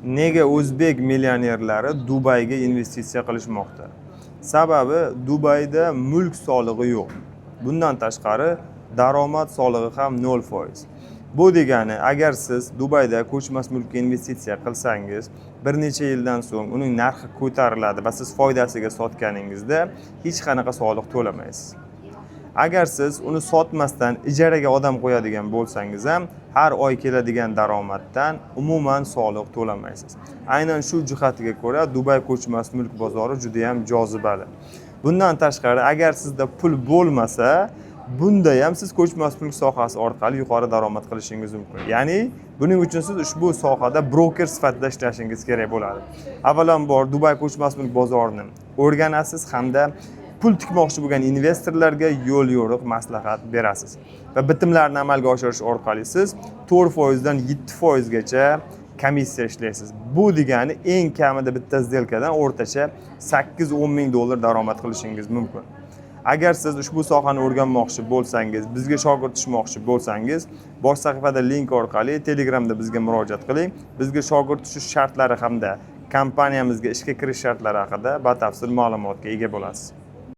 Nega o'zbek millionerlari Dubayga investitsiya qilishmoqda? Sababi Dubayda mulk solig'i yo'q. Bundan tashqari daromad solig'i ham 0%. Bu degani, agar siz Dubayda ko'chmas mulkka investitsiya qilsangiz, bir necha yildan so'ng uning narxi ko'tariladi va siz foydasiga sotganingizda hech qanaqa soliq to'lamaysiz. Agar siz uni sotmasdan ijaraga odam qo'yadigan bo'lsangiz ham, har oy keladigan daromaddan umuman soliq to'lamaysiz. Aynan shu jihatiga ko'ra Dubay ko'chmas mulk bozori juda ham jozibali. Bundan tashqari, agar sizda pul bo'lmasa, bunda ham siz ko'chmas mulk sohasi orqali yuqori daromad qilishingiz mumkin. Ya'ni buning uchun siz ushbu sohada broker sifatida ishlashingiz kerak bo'ladi. Avvalambor Dubay ko'chmas mulk bozorini o'rganasiz hamda pul tikmoqchi bo'lgan investorlarga yo'l yo'riq maslahat berasiz va bitimlarni amalga oshirish orqali siz 4% dan 7% gacha komissiya ishlaysiz. Bu degani eng kamida bitta сделкаdan o'rtacha 8-10 ming dollar daromad qilishingiz mumkin. Agar siz ushbu sohani o'rganmoqchi bo'lsangiz, bizga shogird tushmoqchi bo'lsangiz, bosh sahifada link orqali Telegramda bizga murojaat qiling. Bizga shogird tushish shartlari hamda kompaniyamizga ishga kirish shartlari haqida batafsil ma'lumotga ega bo'lasiz.